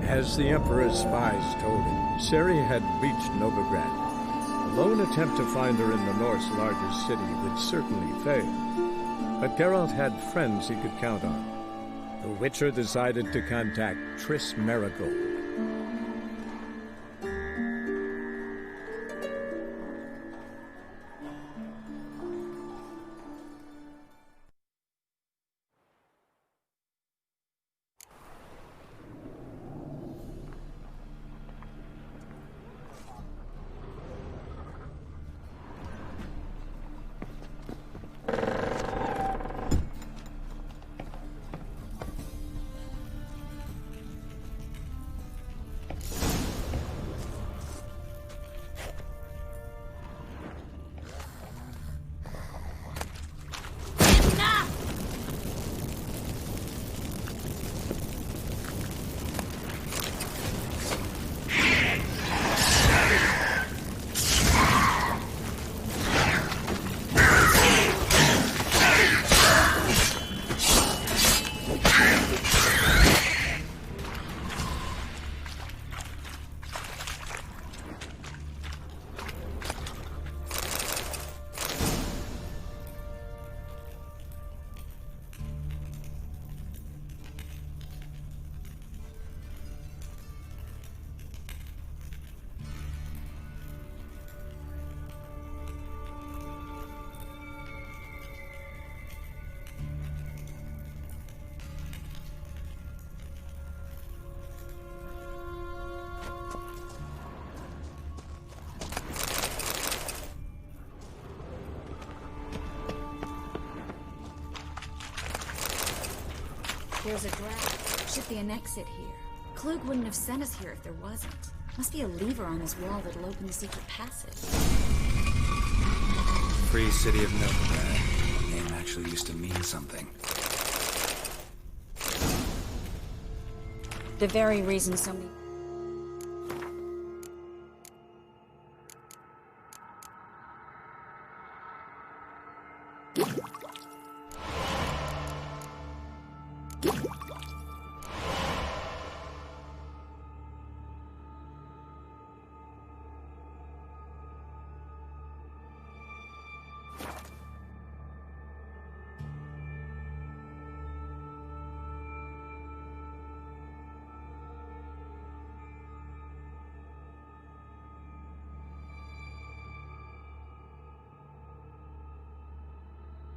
As the Emperor's spies told him, Ciri had reached Novigrad. A lone attempt to find her in the North's largest city would certainly fail. But Geralt had friends he could count on. The Witcher decided to contact Triss Merigold. There's a draft. Should be an exit here. Klug wouldn't have sent us here if there wasn't. Must be a lever on this wall that'll open the secret passage. Free City of Novigrad. The name actually used to mean something. The very reason so many...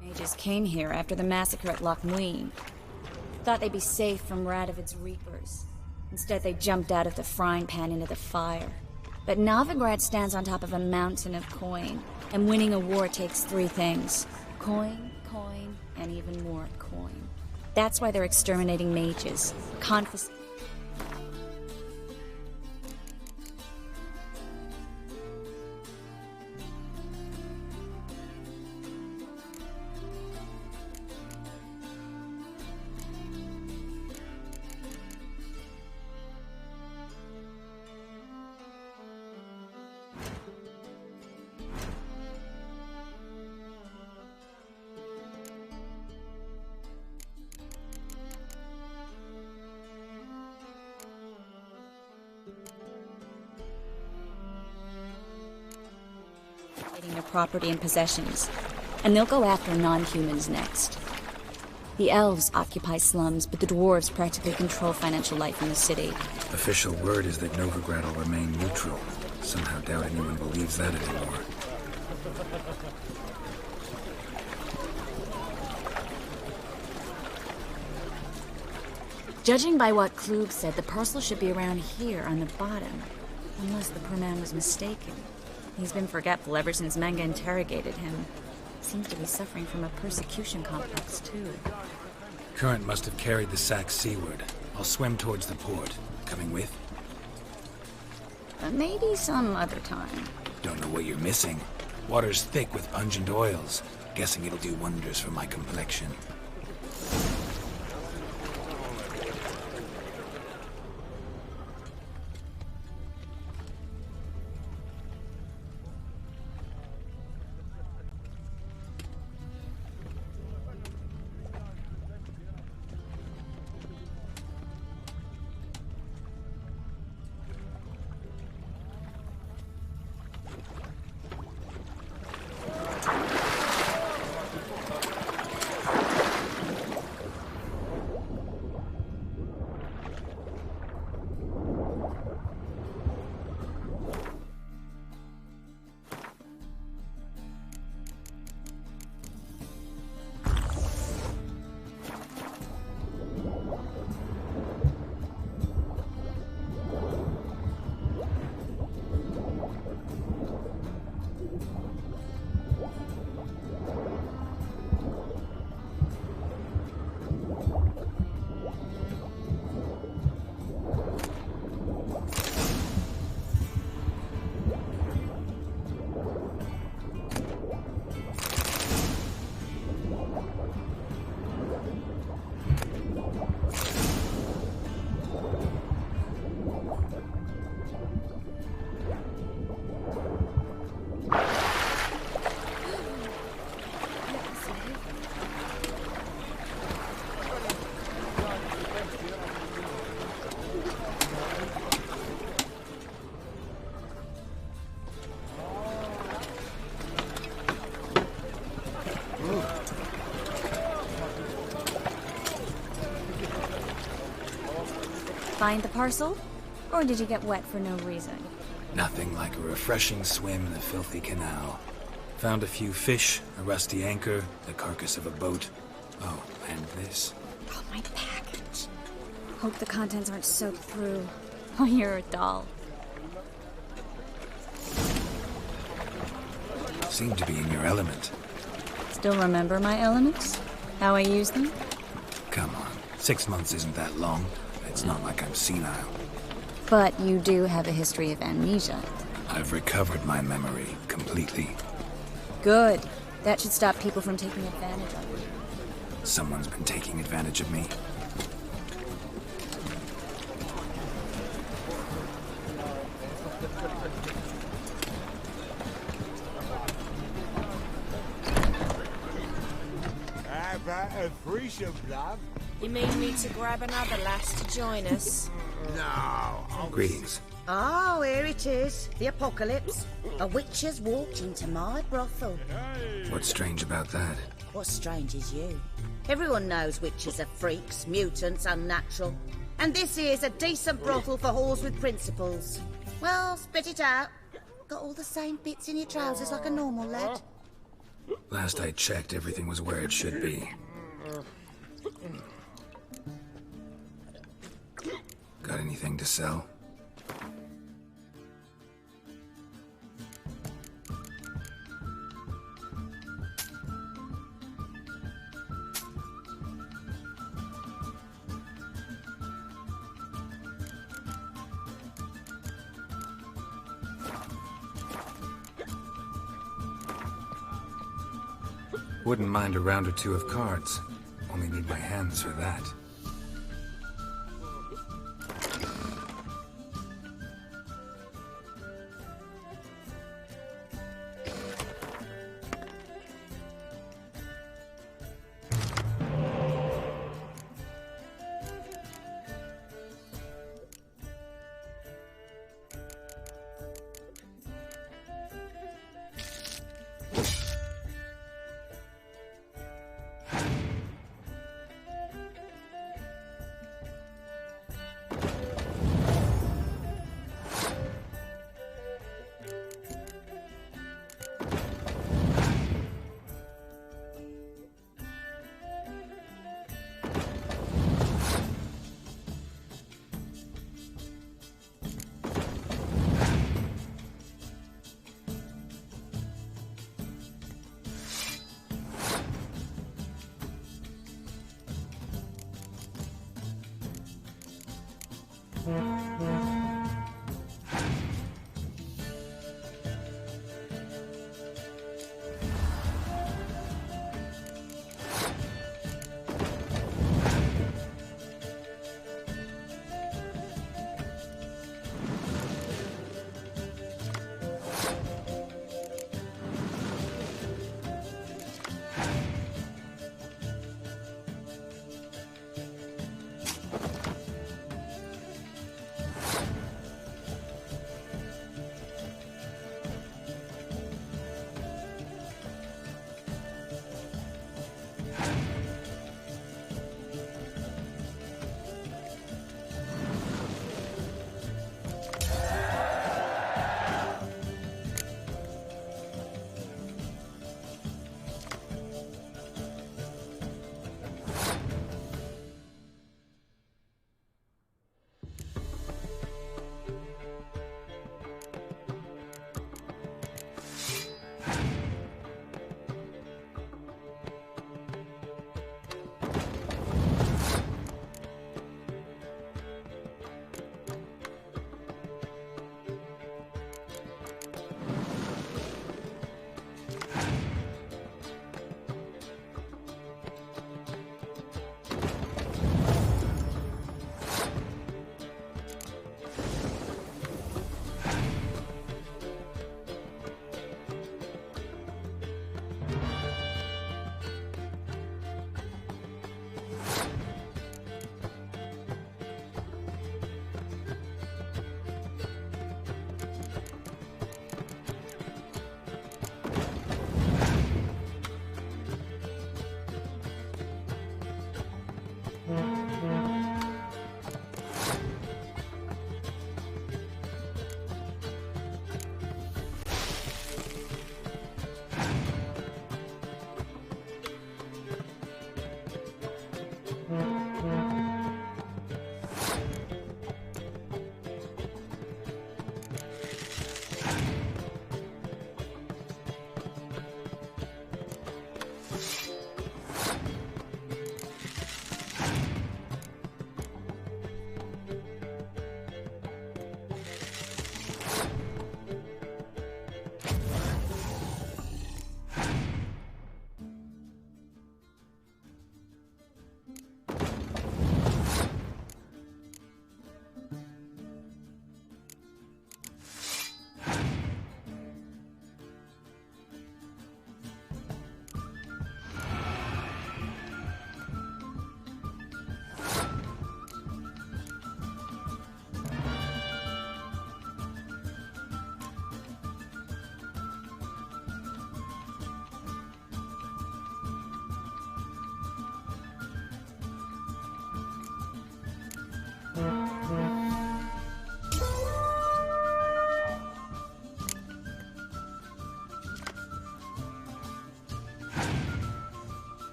Mages came here after the massacre at Loch Muin. Thought they'd be safe from Radovid's reapers. Instead, they jumped out of the frying pan into the fire. But Novigrad stands on top of a mountain of coin, and winning a war takes three things. Coin, coin, and even more coin. That's why they're exterminating mages. Their property and possessions, and they'll go after non-humans next. The elves occupy slums, but the dwarves practically control financial life in the city. Official word is that Novigrad will remain neutral. Somehow doubt anyone believes that anymore. Judging by what Klug said, the parcel should be around here on the bottom, unless the poor man was mistaken. He's been forgetful ever since Manga interrogated him. Seems to be suffering from a persecution complex, too. Current must have carried the sack seaward. I'll swim towards the port. Coming with? Maybe some other time. Don't know what you're missing. Water's thick with pungent oils. Guessing it'll do wonders for my complexion. find the parcel? Or did you get wet for no reason? Nothing like a refreshing swim in the filthy canal. Found a few fish, a rusty anchor, the carcass of a boat. Oh, and this. Oh, my package. Hope the contents aren't soaked through. Oh, you're a doll. Seem to be in your element. Still remember my elements? How I use them? Come on, 6 months isn't that long. It's not like I'm senile. But you do have a history of amnesia. I've recovered my memory completely. Good. That should stop people from taking advantage of you. Someone's been taking advantage of me. How about a threesome, love? You mean me to grab another lass to join us? No. Greetings. Oh, here it is. The apocalypse. A witch has walked into my brothel. What's strange about that? What's strange is you. Everyone knows witches are freaks, mutants, unnatural. And this here's a decent brothel for whores with principles. Well, spit it out. Got all the same bits in your trousers like a normal lad. Last I checked, everything was where it should be. Got anything to sell? Wouldn't mind a round or two of cards. Only need my hands for that.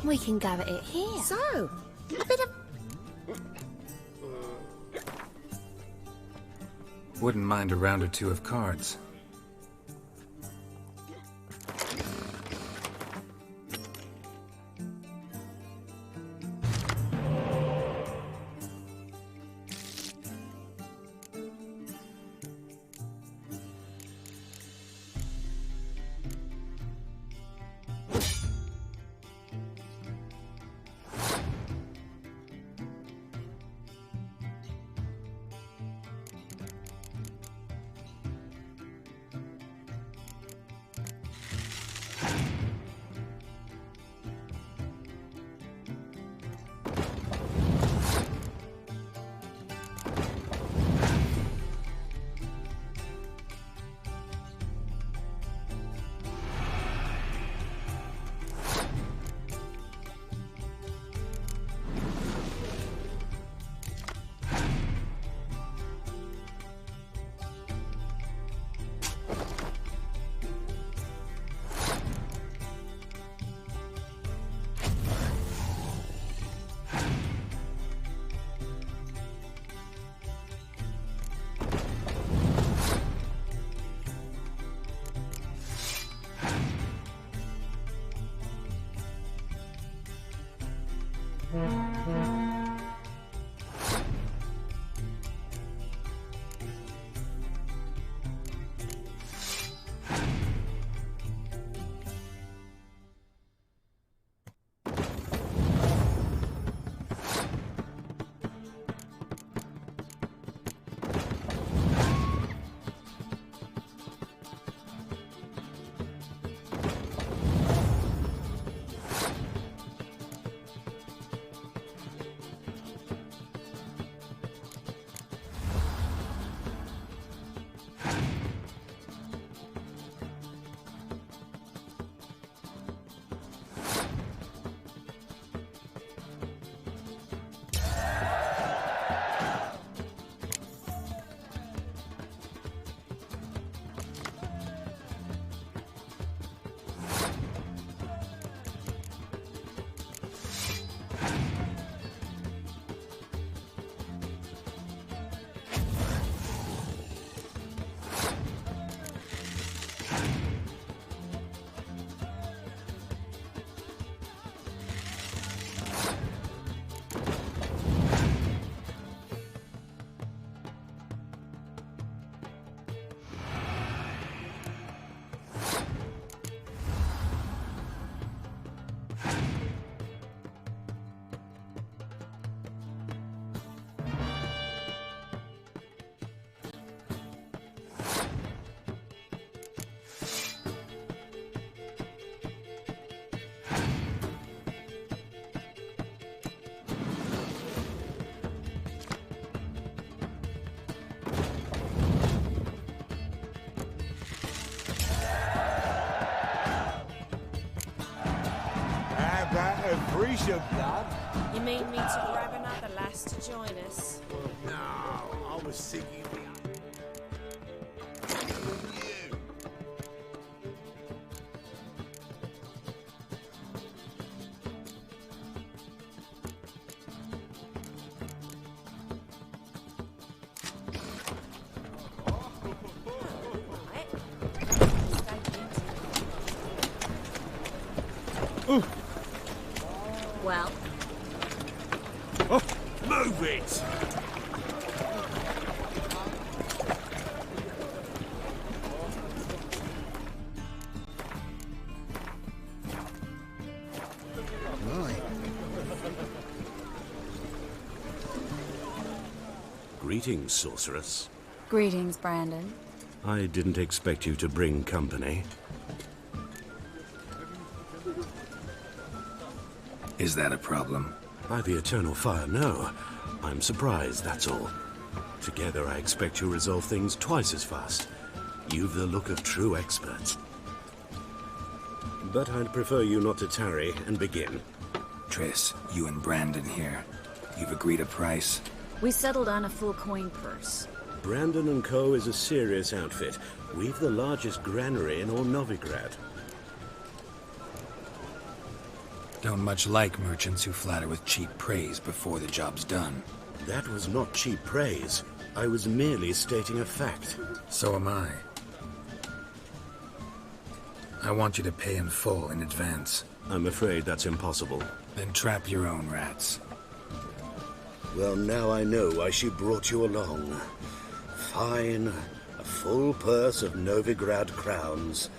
We can go at it here. So, a bit of... Wouldn't mind a round or two of cards. Freesia, blood. You mean me to grab another lass to join us? No, I was thinking you. Well, Oh, move it! Greetings, sorceress. greetings, Brandon. I didn't expect you to bring company. Is that a problem? By the eternal fire, no. I'm surprised, that's all. Together, I expect you'll resolve things twice as fast. You've the look of true experts. But I'd prefer you not to tarry and begin. Triss, you and Brandon here. You've agreed a price? We settled on a full coin purse. Brandon & Co. is a serious outfit. We've the largest granary in all Novigrad. Don't much like merchants who flatter with cheap praise before the job's done. That was not cheap praise. I was merely stating a fact. So am I. I want you to pay in full in advance. I'm afraid that's impossible. Then trap your own rats. Well, now I know why she brought you along. Fine. A full purse of Novigrad crowns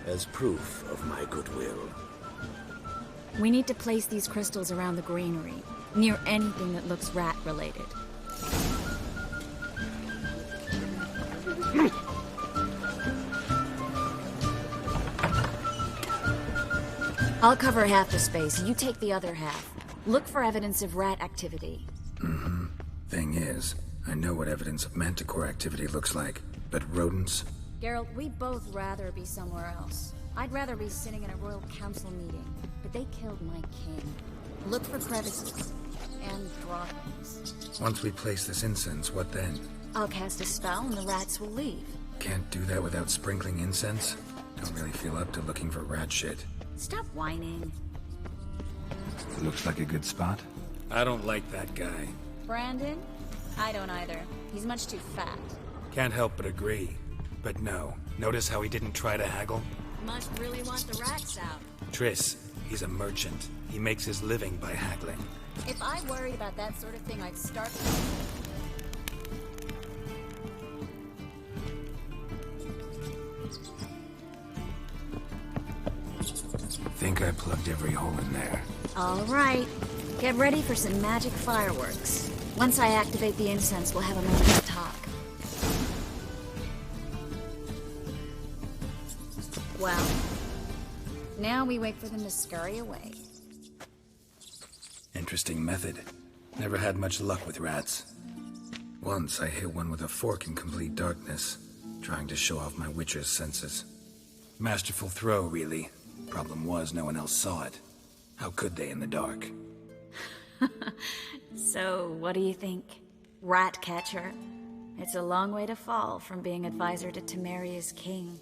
as proof of my goodwill. We need to place these crystals around the granary, near anything that looks rat-related. I'll cover half the space, you take the other half. Look for evidence of rat activity. Thing is, I know what evidence of manticore activity looks like, but rodents? Geralt, we'd both rather be somewhere else. I'd rather be sitting in a royal council meeting, but they killed my king. Look for crevices and drawings. Once we place this incense, what then? I'll cast a spell and the rats will leave. Can't do that without sprinkling incense? Don't really feel up to looking for rat shit. Stop whining. Looks like a good spot. I don't like that guy. Brandon? I don't either. He's much too fat. Can't help but agree. But no, notice how he didn't try to haggle? Must really want the rats out. Triss, he's a merchant. He makes his living by haggling. If I worried about that sort of thing, I'd start... Think I plugged every hole in there. All right. Get ready for some magic fireworks. Once I activate the incense, we'll have a moment to talk. Well, now we wait for them to scurry away. Interesting method. Never had much luck with rats. Once I hit one with a fork in complete darkness, trying to show off my witcher's senses. Masterful throw, really. Problem was, no one else saw it. How could they in the dark? So, what do you think? Rat catcher? It's a long way to fall from being advisor to Temeria's king.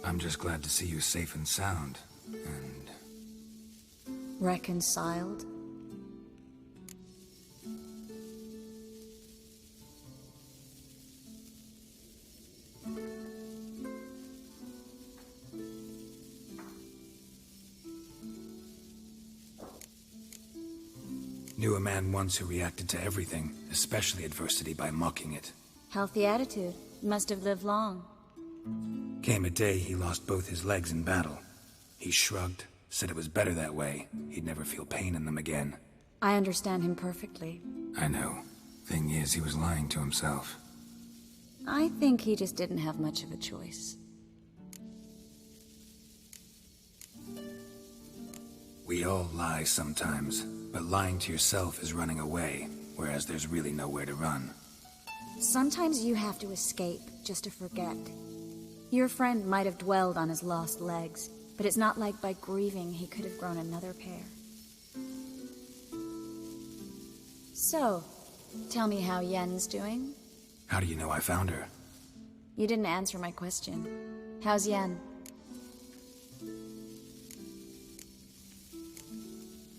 I'm just glad to see you safe and sound. And... Reconciled? Knew a man once who reacted to everything, especially adversity, by mocking it. Healthy attitude. Must have lived long. Came a day he lost both his legs in battle. He shrugged, said it was better that way. He'd never feel pain in them again. I understand him perfectly. I know. Thing is, he was lying to himself. I think he just didn't have much of a choice. We all lie sometimes, but lying to yourself is running away, whereas there's really nowhere to run. Sometimes you have to escape just to forget. Your friend might have dwelled on his lost legs, but it's not like by grieving he could have grown another pair. So, tell me how Yen's doing? How do you know I found her? You didn't answer my question. How's Yen?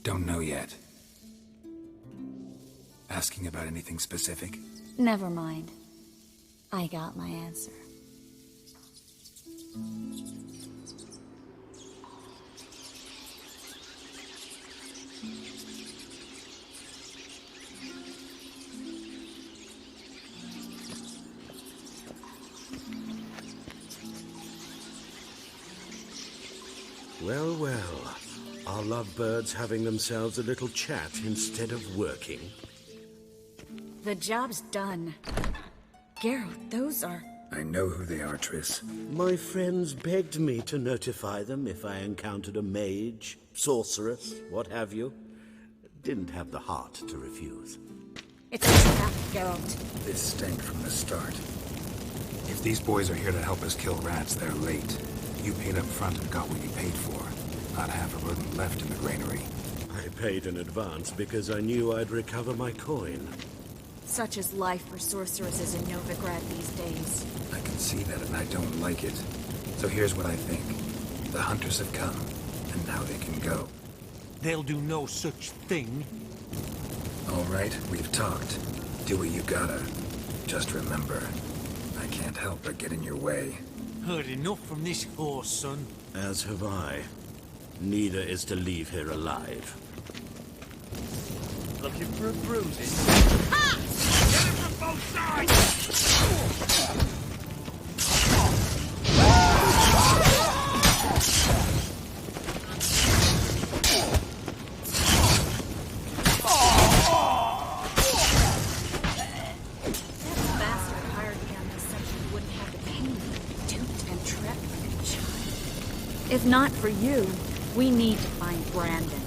Don't know yet. Asking about anything specific? Never mind. I got my answer. Well, well. Are lovebirds having themselves a little chat instead of working? The job's done. Geralt, those are... I know who they are, Triss. My friends begged me to notify them if I encountered a mage, sorceress, what have you. Didn't have the heart to refuse. It's a trap, Geralt. This stank from the start. If these boys are here to help us kill rats, they're late. You paid up front and got what you paid for. Not half a rodent left in the granary. I paid in advance because I knew I'd recover my coin. Such is life for sorceresses in Novigrad these days. I can see that and I don't like it. So here's what I think. The hunters have come, and now they can go. They'll do no such thing. All right, we've talked. Do what you gotta. Just remember, I can't help but get in your way. Heard enough from this horse, son. As have I. Neither is to leave here alive. Looking for a bruising? Ah! Get him from both sides! If not for you, we need to find Brandon.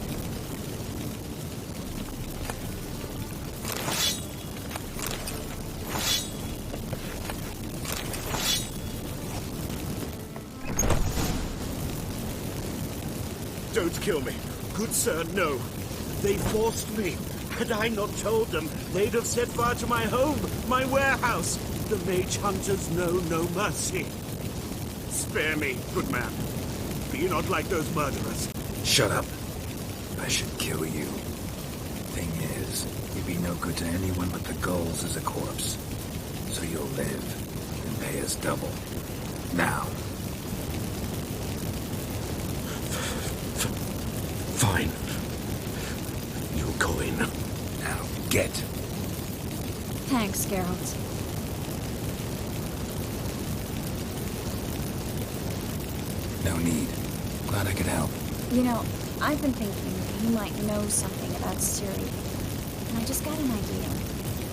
Don't kill me. Good sir, no. They forced me. Had I not told them, they'd have set fire to my home, my warehouse. The mage hunters know no mercy. Spare me, good man. Be not like those murderers. Shut up. I should kill you. Thing is, you'd be no good to anyone but the gulls as a corpse. So you'll live and pay us double. Now. Fine. Your coin. Now, get. Thanks, Geralt. No need. Glad I could help. You know, I've been thinking you might know something about Ciri. And I just got an idea.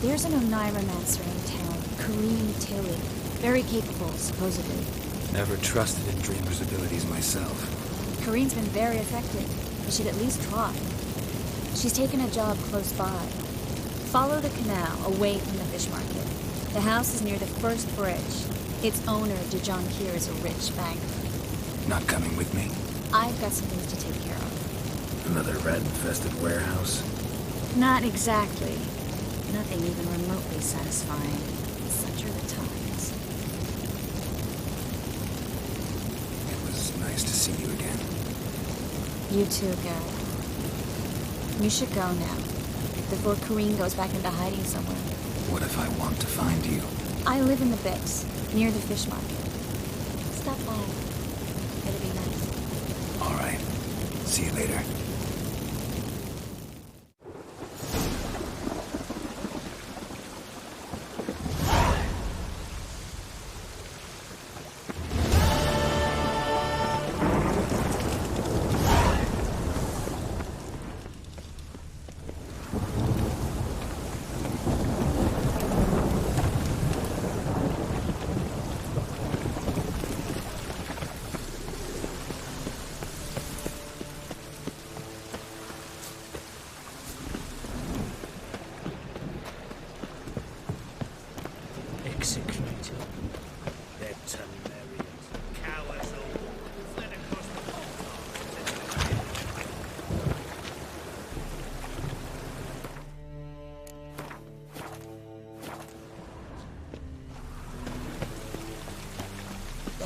There's an Oneiromancer in town, Corrine Tilly. Very capable, supposedly. Never trusted in Dreamer's abilities myself. Corrine's been very effective. We should at least try. She's taken a job close by. Follow the canal, away from the fish market. The house is near the first bridge. Its owner, Dijon Kier, is a rich banker. Not coming with me? I've got some things to take care of. Another rat-infested warehouse? Not exactly. Nothing even remotely satisfying. Such are the times. It was nice to see you again. You too, Geralt. You should go now, before Corrine goes back into hiding somewhere. What if I want to find you? I live in the Bix, near the fish market. Stop by. It'll be nice. All right. See you later.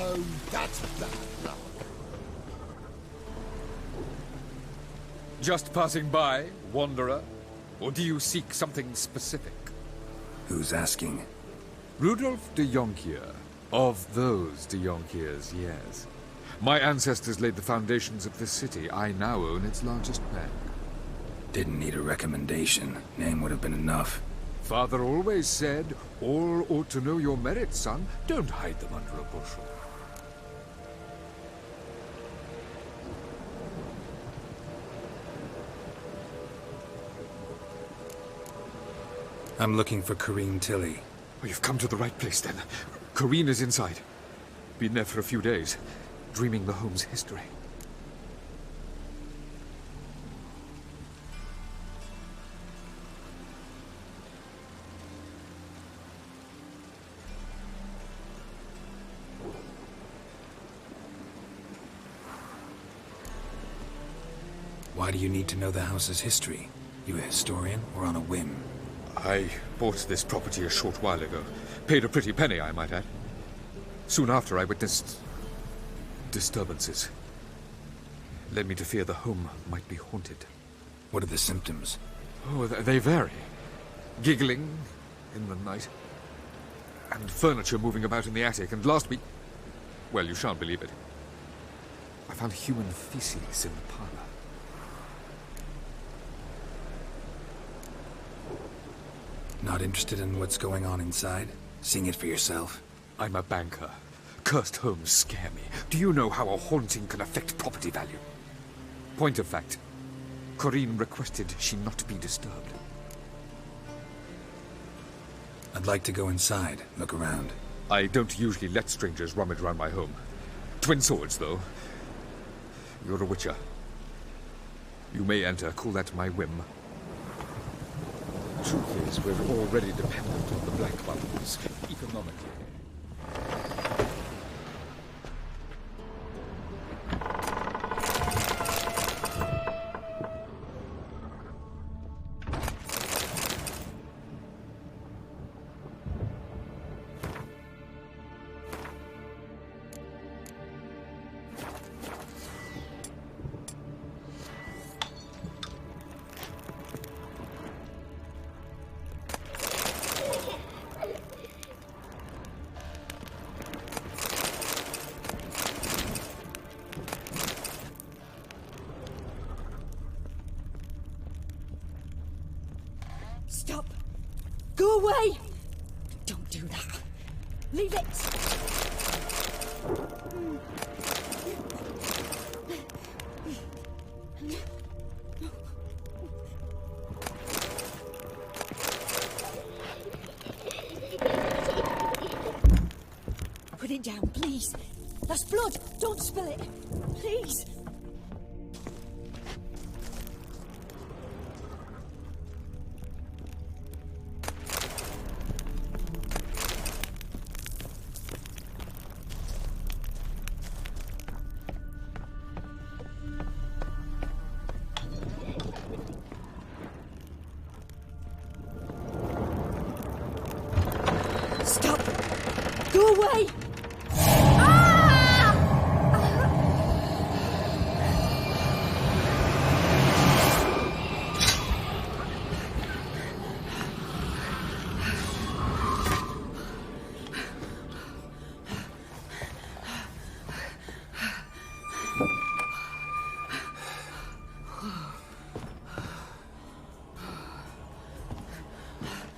Oh, that's bad luck. Just passing by, wanderer? Or do you seek something specific? Who's asking? Rudolf de Jonkier. Of those de Jonkiers, yes. My ancestors laid the foundations of this city. I now own its largest bank. Didn't need a recommendation. Name would have been enough. Father always said, all ought to know your merits, son. Don't hide them under a bushel. I'm looking for Corrine Tilly. Oh, you've come to the right place, then. Corrine is inside. Been there for a few days, dreaming the home's history. Why do you need to know the house's history? You a historian or on a whim? I bought this property a short while ago. Paid a pretty penny, I might add. Soon after, I witnessed disturbances. led me to fear the home might be haunted. What are the symptoms? Oh, they vary. Giggling in the night, and furniture moving about in the attic, and last week... Well, you shan't believe it. I found human feces in the parlor. Not interested in what's going on inside? Seeing it for yourself? I'm a banker. Cursed homes scare me. Do you know how a haunting can affect property value? Point of fact, Corinne requested she not be disturbed. I'd like to go inside, look around. I don't usually let strangers rummage around my home. Twin swords, though. You're a witcher. You may enter, call at my whim. Truth is, we're already dependent on the Black Ones, economically. Stop! Go away! Don't do that. Leave it! Put it down, please. That's blood. Don't spill it. Please. Stop! Go away!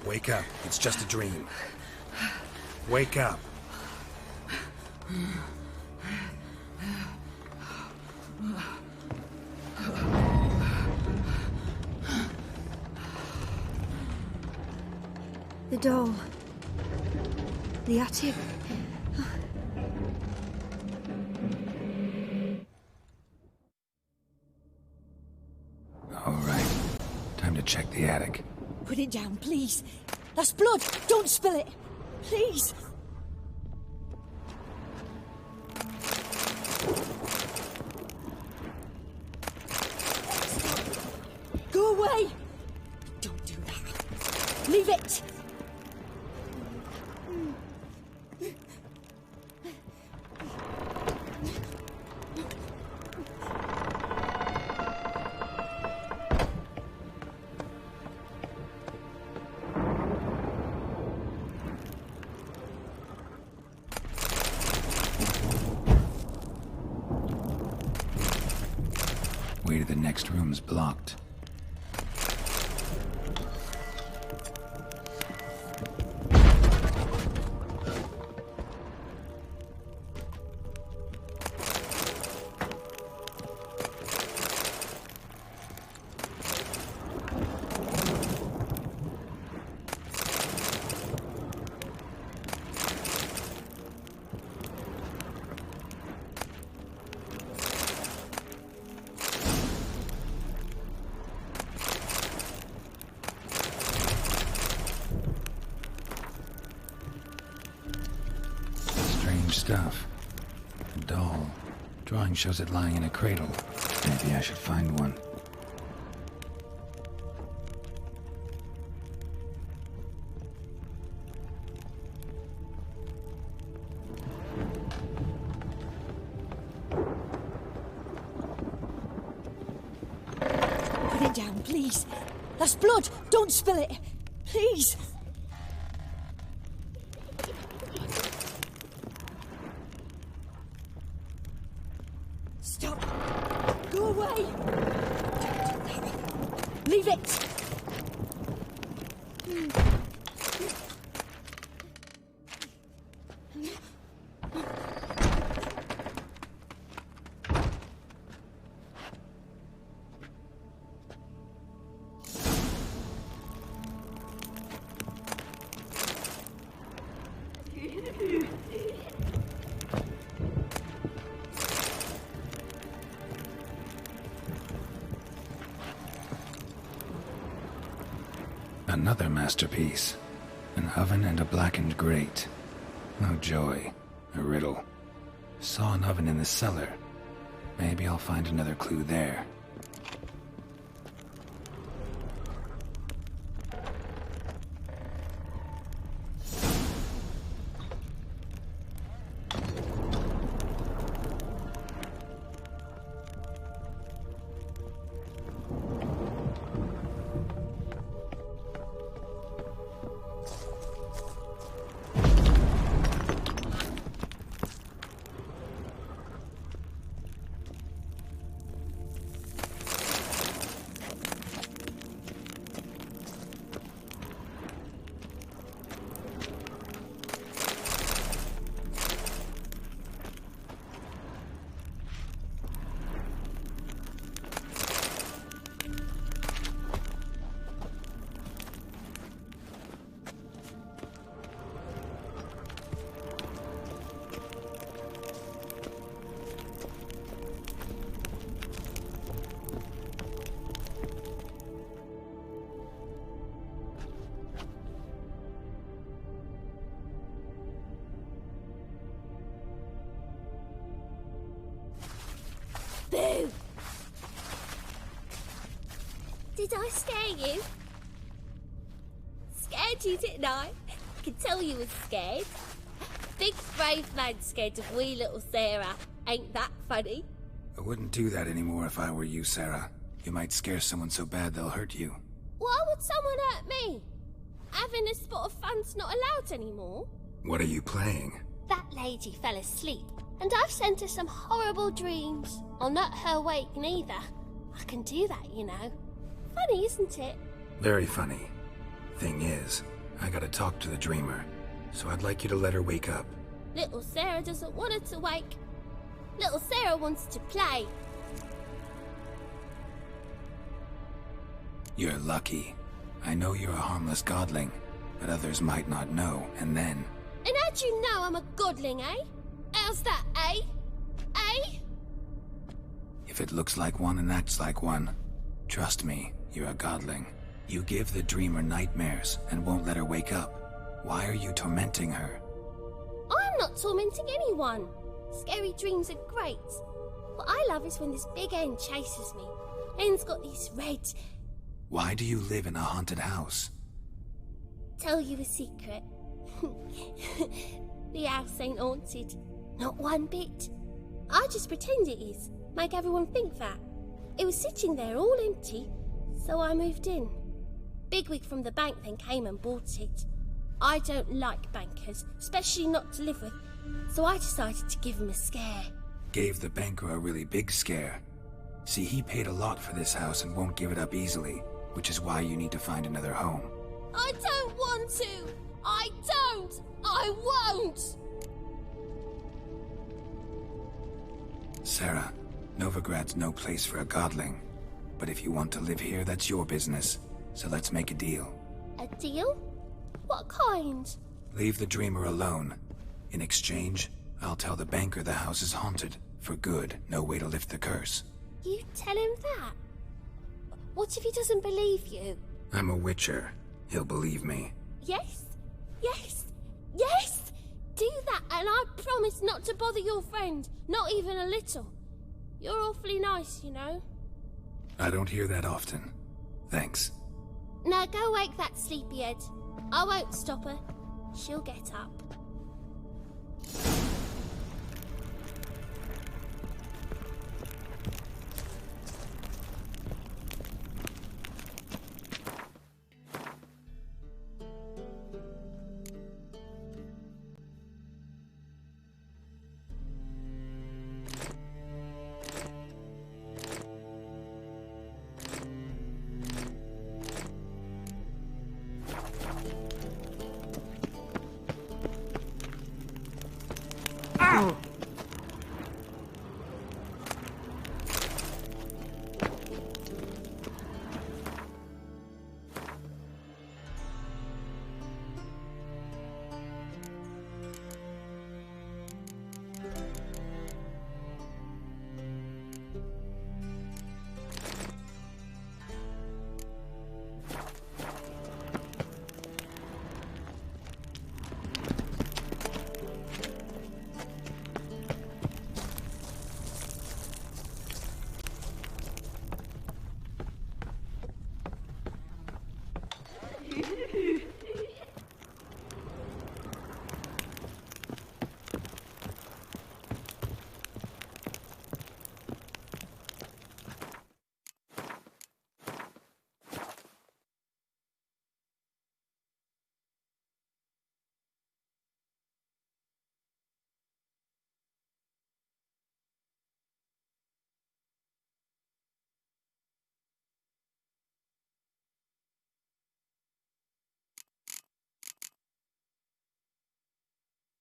Wake up. It's just a dream. Wake up. The doll. The attic. All right. Time to check the attic. Put it down, please. That's blood. Don't spill it. Please. Go away. Don't do that. Leave it. Way to the next room's blocked. Stuff. A doll. Drawing shows it lying in a cradle. Maybe I should find one. it down, please. That's blood. Don't spill it. Please. Stop. Go away. Leave it. Another masterpiece. An oven and a blackened grate. No joy. A riddle. Saw an oven in the cellar. Maybe I'll find another clue there. Boo! Did I scare you? Scared you, didn't I? I can tell you was scared. Big brave man scared of wee little Sarah. Ain't that funny? I wouldn't do that anymore if I were you, Sarah. You might scare someone so bad they'll hurt you. Why would someone hurt me? Having a spot of fun's not allowed anymore. What are you playing? That lady fell asleep, and I've sent her some horrible dreams. I'll not her wake neither. I can do that, you know. Funny, isn't it? Very funny. Thing is, I gotta talk to the dreamer, so I'd like you to let her wake up. Little Sarah doesn't want her to wake. Little Sarah wants to play. You're lucky. I know you're a harmless godling, but others might not know, and then... And how'd you know I'm a godling, eh? How's that, eh? Eh? If it looks like one and acts like one, trust me, you're a godling. You give the dreamer nightmares and won't let her wake up. Why are you tormenting her? I'm not tormenting anyone. Scary dreams are great. What I love is when this big hen chases me. Hen's got these red... Why do you live in a haunted house? Tell you a secret. The house ain't haunted. Not one bit. I just pretend it is. Make everyone think that. It was sitting there all empty, so I moved in. Bigwig from the bank then came and bought it. I don't like bankers, especially not to live with, so I decided to give him a scare. Gave the banker a really big scare. See, he paid a lot for this house and won't give it up easily, which is why you need to find another home. I don't want to! I don't! I won't! Sarah, Novigrad's no place for a godling. But if you want to live here, that's your business. So let's make a deal. A deal? What kind? Leave the dreamer alone. In exchange, I'll tell the banker the house is haunted. For good, no way to lift the curse. You tell him that? What if he doesn't believe you? I'm a witcher. He'll believe me. Yes? Yes? Yes! Do that and I promise not to bother your friend. Not even a little. You're awfully nice, you know. I don't hear that often. Thanks. Now go wake that sleepyhead. I won't stop her. She'll get up.